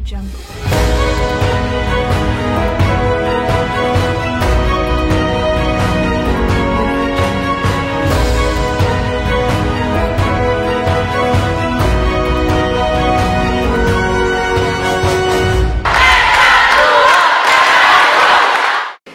Jungle.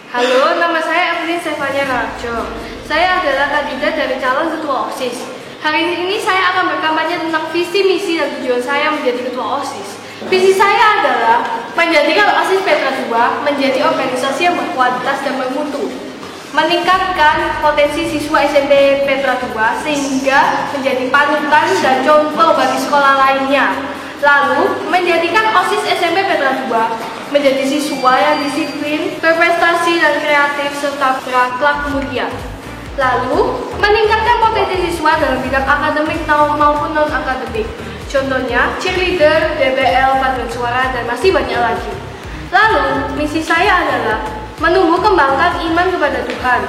Halo, nama saya Evelyn Stefania Rajo. Saya adalah kandidat dari calon ketua OSIS. Hari ini saya akan berkampanye tentang visi, misi, dan tujuan saya menjadi ketua OSIS. Visi saya adalah menjadikan OSIS Petra II menjadi organisasi yang berkualitas dan bermutu, meningkatkan potensi siswa SMP Petra II sehingga menjadi panutan dan contoh bagi sekolah lainnya. Lalu, menjadikan OSIS SMP Petra II menjadi siswa yang disiplin, berprestasi dan kreatif, serta berakhlak mulia. Lalu, meningkatkan potensi siswa dalam bidang akademik maupun non-akademik. Contohnya, cheerleader, DBL, paduan suara, dan masih banyak lagi. Lalu, misi saya adalah menumbuh kembangkan iman kepada Tuhan,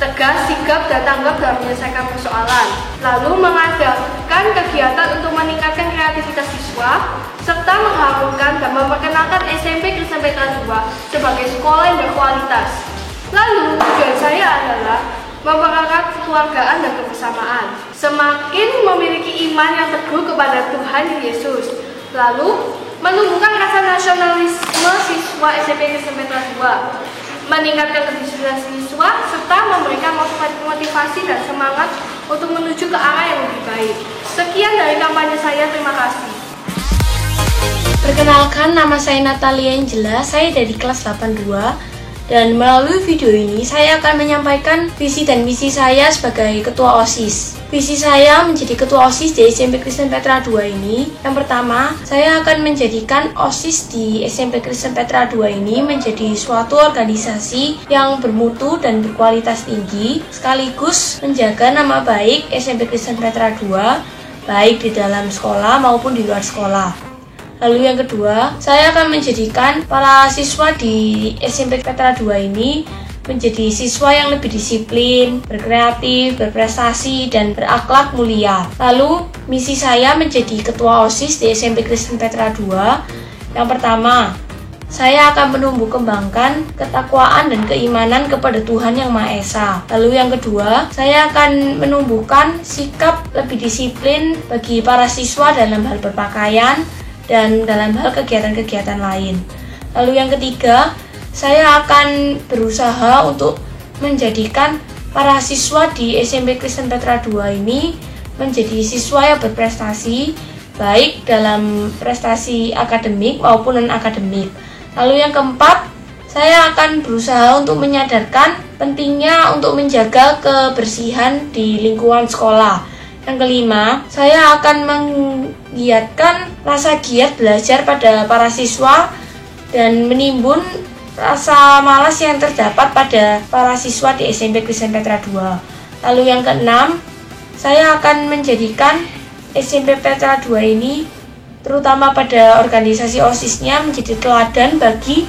tegas, sigap, dan tanggap dalam menyelesaikan persoalan. Lalu mengadakan kegiatan untuk meningkatkan kreativitas siswa, serta mengharumkan dan memperkenalkan SMP Kristen Petra II sebagai sekolah yang berkualitas. Lalu tujuan saya adalah mempererat kekeluargaan dan kebersamaan, semakin memiliki iman yang teguh kepada Tuhan Yesus. Lalu menumbuhkan rasa nasionalisme siswa SMP Kristen Petra II, meningkatkan kedisiplinan siswa, serta memberikan motivasi dan semangat untuk menuju ke arah yang lebih baik. Sekian dari kampanye saya, terima kasih. Perkenalkan, nama saya Natalia Angela, saya dari kelas 82. Dan melalui video ini, saya akan menyampaikan visi dan misi saya sebagai ketua OSIS. Visi saya menjadi ketua OSIS di SMP Kristen Petra II ini, yang pertama, saya akan menjadikan OSIS di SMP Kristen Petra II ini menjadi suatu organisasi yang bermutu dan berkualitas tinggi, sekaligus menjaga nama baik SMP Kristen Petra II, baik di dalam sekolah maupun di luar sekolah. Lalu yang kedua, saya akan menjadikan para siswa di SMP Petra II ini menjadi siswa yang lebih disiplin, berkreatif, berprestasi, dan berakhlak mulia. Lalu, misi saya menjadi ketua OSIS di SMP Kristen Petra II. Yang pertama, saya akan menumbuh kembangkan ketakwaan dan keimanan kepada Tuhan Yang Maha Esa. Lalu yang kedua, saya akan menumbuhkan sikap lebih disiplin bagi para siswa dalam hal berpakaian dan dalam hal kegiatan-kegiatan lain. Lalu yang ketiga, saya akan berusaha untuk menjadikan para siswa di SMP Kristen Petra II ini menjadi siswa yang berprestasi, baik dalam prestasi akademik maupun non-akademik. Lalu yang keempat, saya akan berusaha untuk menyadarkan pentingnya untuk menjaga kebersihan di lingkungan sekolah. Yang kelima, saya akan menggiatkan rasa giat belajar pada para siswa dan menimbun rasa malas yang terdapat pada para siswa di SMP Kristen Petra II. Lalu yang keenam, saya akan menjadikan SMP Petra II ini, terutama pada organisasi OSIS-nya, menjadi teladan bagi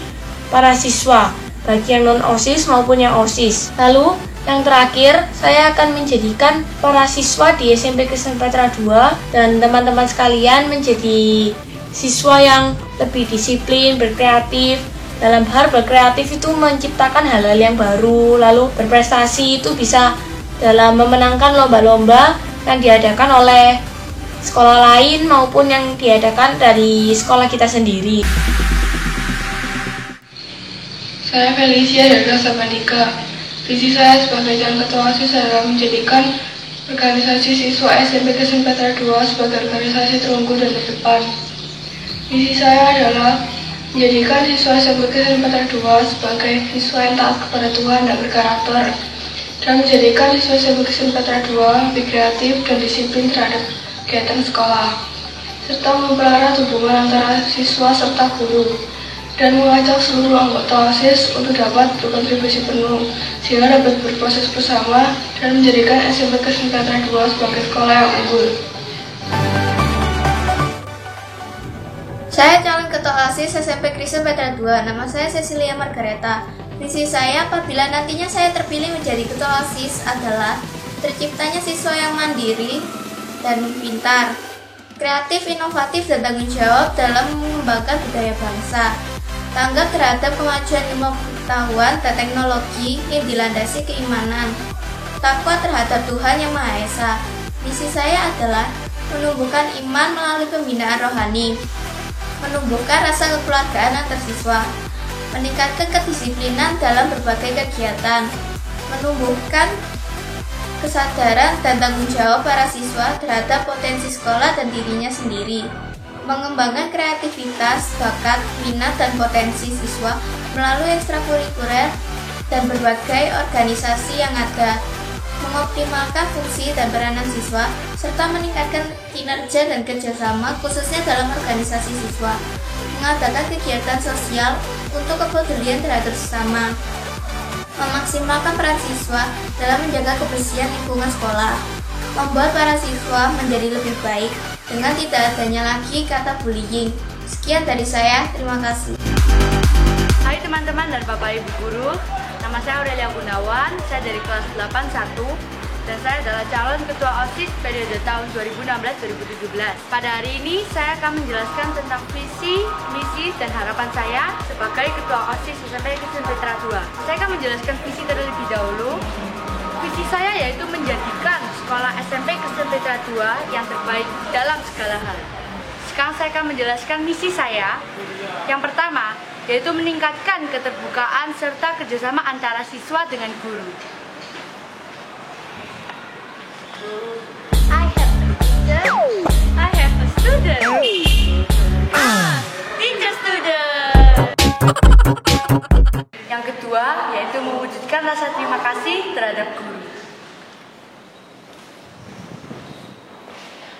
para siswa, baik yang non-OSIS maupun yang OSIS. Lalu yang terakhir, saya akan menjadikan para siswa di SMP Kristen Petra II dan teman-teman sekalian menjadi siswa yang lebih disiplin, berkreatif. Dalam hal berkreatif itu menciptakan hal-hal yang baru, lalu berprestasi itu bisa dalam memenangkan lomba-lomba yang diadakan oleh sekolah lain maupun yang diadakan dari sekolah kita sendiri. Saya Felicia dari kelas 83. Visi saya sebagai calon ketua OSIS adalah menjadikan organisasi siswa SMP Kristen Petra II sebagai organisasi terunggul dan terdepan. Misi saya adalah menjadikan siswa SMP Kristen Petra II sebagai siswa yang taat kepada Tuhan dan berkarakter, dan menjadikan siswa SMP Kristen Petra II lebih kreatif dan disiplin terhadap kegiatan sekolah, serta mempererat hubungan antara siswa serta guru, dan mengajak seluruh anggota OSIS untuk dapat berkontribusi penuh sehingga dapat berproses bersama dan menjadikan SMP Kristen Petra II sebagai sekolah yang unggul. Saya calon ketua OSIS SMP Kristen Petra II. Nama saya Cecilia Margareta. Visi saya apabila nantinya saya terpilih menjadi ketua OSIS adalah terciptanya siswa yang mandiri dan pintar, kreatif, inovatif, dan tanggung jawab dalam mengembangkan budaya bangsa. Tanggap terhadap kemajuan ilmu pengetahuan dan teknologi yang dilandasi keimanan. Takwa terhadap Tuhan Yang Maha Esa. Misi saya adalah menumbuhkan iman melalui pembinaan rohani, menumbuhkan rasa kekeluargaan antar siswa, meningkatkan kedisiplinan dalam berbagai kegiatan, menumbuhkan kesadaran dan tanggung jawab para siswa terhadap potensi sekolah dan dirinya sendiri, mengembangkan kreativitas, bakat, minat, dan potensi siswa melalui ekstrakurikuler dan berbagai organisasi yang ada, mengoptimalkan fungsi dan peranan siswa, serta meningkatkan kinerja dan kerjasama khususnya dalam organisasi siswa, mengadakan kegiatan sosial untuk kepedulian terhadap sesama, memaksimalkan peran siswa dalam menjaga kebersihan lingkungan sekolah, membuat para siswa menjadi lebih baik dengan tidak adanya lagi kata bullying. Sekian dari saya, terima kasih. Hai teman-teman dan Bapak Ibu Guru, nama saya Aurelia Gunawan, saya dari kelas 81 dan saya adalah calon ketua OSIS periode tahun 2016-2017. Pada hari ini saya akan menjelaskan tentang visi, misi, dan harapan saya sebagai ketua OSIS SMP Kristen Petra II. Saya akan menjelaskan visi terlebih dahulu. Visi saya yaitu menjadikan sekolah SMP Kristen Petra II yang terbaik dalam segala hal. Sekarang saya akan menjelaskan misi saya. Yang pertama, yaitu meningkatkan keterbukaan serta kerjasama antara siswa dengan guru. I have a teacher, I have a student. Teacher student. Yang kedua, yaitu mewujudkan rasa terima kasih terhadap guru.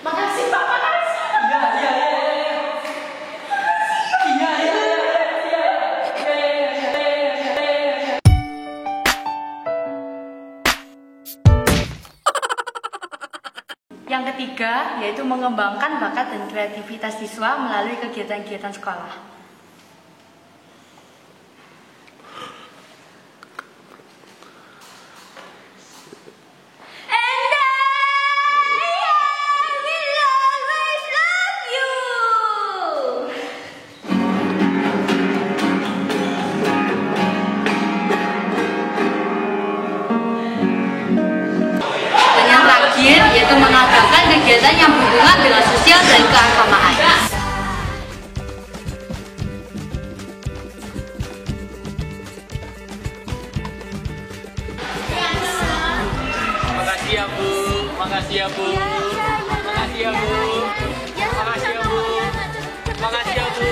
Makasih Pak, makasih. Yang ketiga, yaitu mengembangkan bakat dan kreativitas siswa melalui kegiatan-kegiatan sekolah. Yaitu mengadakan kegiatan yang berhubungan dengan sosial dan keagamaan. Makasih ya Bu, makasih ya Bu, makasih ya Bu, makasih ya Bu, makasih ya Bu.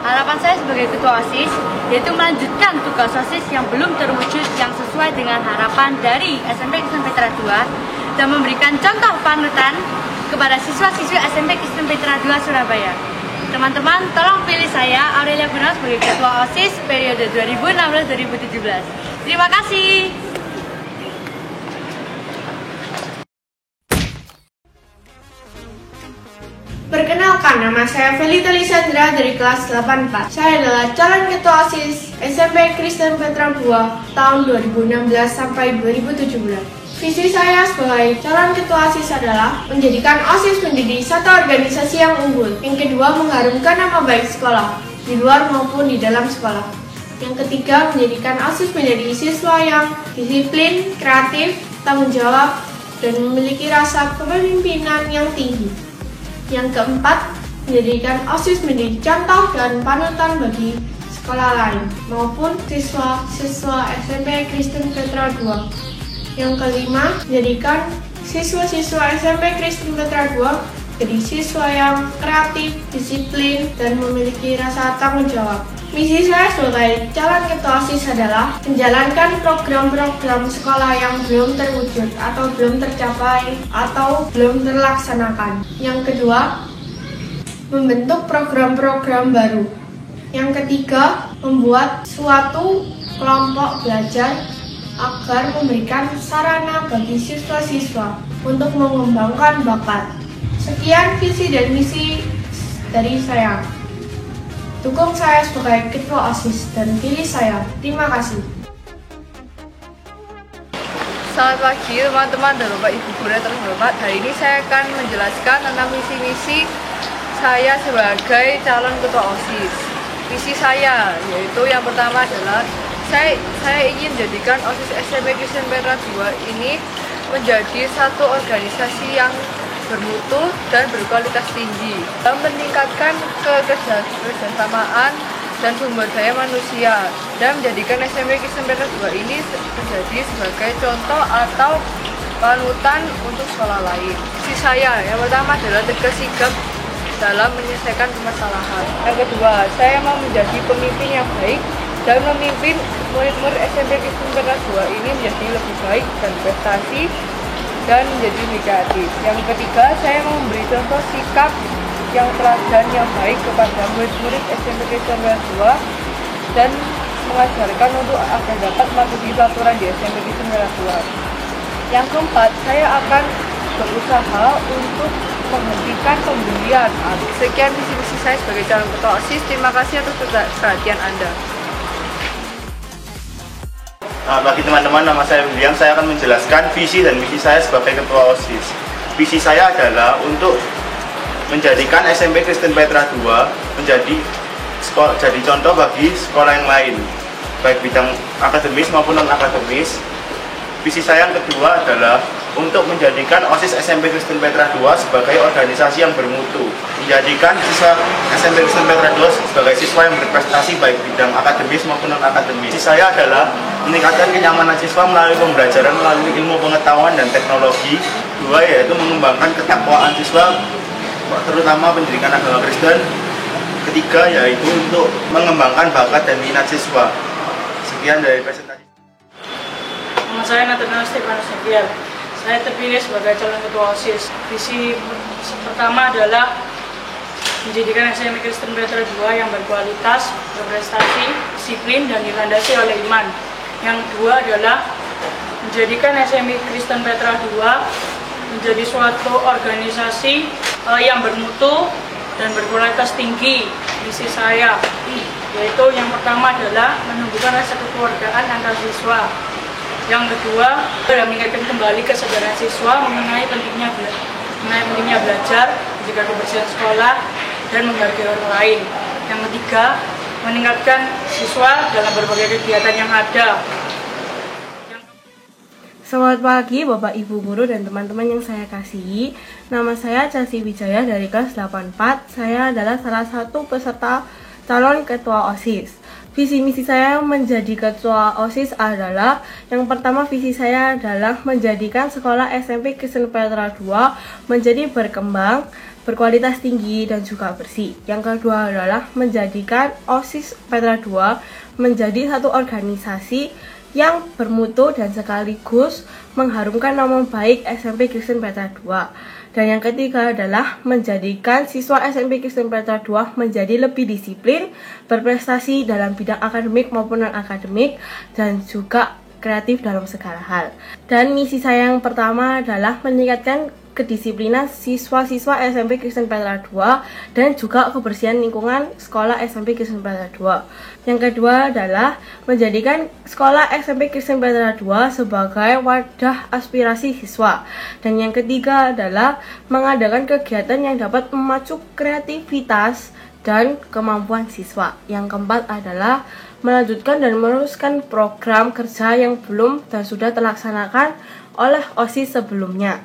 Harapan saya sebagai ketua OSIS yaitu melanjutkan tugas OSIS yang belum terwujud yang sesuai dengan harapan dari SMP Kristen Petra II dan memberikan contoh panutan kepada siswa-siswi SMP Kristen Petra II Surabaya. Teman-teman, tolong pilih saya, Aurelia Gunawan, sebagai ketua OSIS periode 2016-2017. Terima kasih. Perkenalkan, nama saya Felita Lisandra dari kelas 84. Saya adalah calon ketua OSIS SMP Kristen Petra II tahun 2016 sampai 2017. Visi saya sebagai calon ketua OSIS adalah menjadikan OSIS menjadi satu organisasi yang unggul. Yang kedua, mengharumkan nama baik sekolah, di luar maupun di dalam sekolah. Yang ketiga, menjadikan OSIS menjadi siswa yang disiplin, kreatif, tanggung jawab, dan memiliki rasa kepemimpinan yang tinggi. Yang keempat, menjadikan OSIS menjadi contoh dan panutan bagi sekolah lain maupun siswa-siswa SMP Kristen Petra II. Yang kelima, menjadikan siswa-siswa SMP Kristen Petra II jadi siswa yang kreatif, disiplin, dan memiliki rasa tanggung jawab. Misi saya sebagai calon ketua OSIS adalah menjalankan program-program sekolah yang belum terwujud atau belum tercapai atau belum terlaksanakan. Yang kedua, membentuk program-program baru. Yang ketiga, membuat suatu kelompok belajar agar memberikan sarana bagi siswa-siswa untuk mengembangkan bakat. Sekian visi dan misi dari saya. Dukung saya sebagai ketua OSIS dan pilih saya. Terima kasih. Selamat pagi teman-teman dan Bapak Ibu guru yang terhormat. Hari ini saya akan menjelaskan tentang misi-misi saya sebagai calon ketua OSIS. Misi saya yaitu yang pertama adalah saya ingin menjadikan OSIS SMP Kristen Petra 2 ini menjadi satu organisasi yang bermutu dan berkualitas tinggi dan meningkatkan kekerjasamaan dan sumber daya manusia dan menjadikan SMP Kristen Petra 2 ini menjadi sebagai contoh atau panutan untuk sekolah lain. Misi saya yang pertama adalah tegas sigap dalam menyelesaikan permasalahan. Yang kedua, saya mau menjadi pemimpin yang baik dan memimpin murid-murid SMP Kristen Petra 2 ini menjadi lebih baik dan prestasi dan menjadi lebih kreatif. Yang ketiga, saya mau memberi contoh sikap yang teladan yang baik kepada murid-murid SMP Kristen Petra 2 dan mengajarkan untuk agar dapat mematuhi peraturan di SMP Kristen Petra 2. Yang keempat, saya akan berusaha untuk menghentikan pembelian. Sekian misi-misi saya sebagai calon ketua OSIS. Terima kasih atas perhatian Anda. Bagi teman-teman, nama saya William. Saya akan menjelaskan visi dan misi saya sebagai ketua OSIS. Visi saya adalah untuk menjadikan SMP Kristen Petra 2 jadi contoh bagi sekolah yang lain, baik bidang akademis maupun non-akademis. Visi saya yang kedua adalah untuk menjadikan OSIS SMP Kristen Petra 2 sebagai organisasi yang bermutu, menjadikan siswa SMP Kristen Petra 2 sebagai siswa yang berprestasi baik bidang akademis maupun non-akademis. Visi saya adalah meningkatkan kenyamanan siswa melalui pembelajaran melalui ilmu pengetahuan dan teknologi. Dua, yaitu mengembangkan ketakwaan siswa terutama pendidikan agama Kristen. Ketiga, yaitu untuk mengembangkan bakat dan minat siswa. Sekian dari presentasi. Nama saya Nathanael Stefanus Nabiel. Saya terpilih sebagai calon ketua OSIS. Visi pertama adalah menjadikan SMP Kristen Petra 2 yang berkualitas, berprestasi, disiplin, dan dilandasi oleh iman. Yang kedua adalah menjadikan SMP Kristen Petra 2 menjadi suatu organisasi yang bermutu dan berkualitas tinggi. Misi saya yaitu yang pertama adalah menumbuhkan rasa kekeluargaan antar siswa. Yang kedua adalah meningkatkan kembali kesadaran siswa mengenai pentingnya belajar, menjaga kebersihan sekolah, dan menghargai orang lain. Yang ketiga, meningkatkan siswa dalam berbagai kegiatan yang ada. Selamat pagi Bapak Ibu guru dan teman-teman yang saya kasihi. Nama saya Chelsea Wijaya dari kelas 84. Saya adalah salah satu peserta calon ketua OSIS. Visi misi saya menjadi ketua OSIS adalah, yang pertama visi saya adalah menjadikan sekolah SMP Kristen Petra 2 menjadi berkembang, berkualitas tinggi, dan juga bersih. Yang kedua adalah menjadikan OSIS Petra 2 menjadi satu organisasi yang bermutu dan sekaligus mengharumkan nama baik SMP Kristen Petra 2. Dan yang ketiga adalah menjadikan siswa SMP Kristen Petra 2 menjadi lebih disiplin, berprestasi dalam bidang akademik maupun non-akademik, dan juga kreatif dalam segala hal. Dan misi saya yang pertama adalah meningkatkan kedisiplinan siswa-siswa SMP Kristen Petra 2 dan juga kebersihan lingkungan sekolah SMP Kristen Petra 2. Yang kedua adalah menjadikan sekolah SMP Kristen Petra 2 sebagai wadah aspirasi siswa. Dan yang ketiga adalah mengadakan kegiatan yang dapat memacu kreativitas dan kemampuan siswa. Yang keempat adalah melanjutkan dan meneruskan program kerja yang belum dan sudah terlaksanakan oleh OSIS sebelumnya.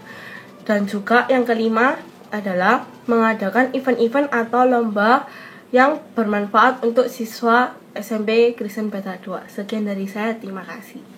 Dan juga yang kelima adalah mengadakan event-event atau lomba yang bermanfaat untuk siswa SMP Kristen Petra 2. Sekian dari saya, terima kasih.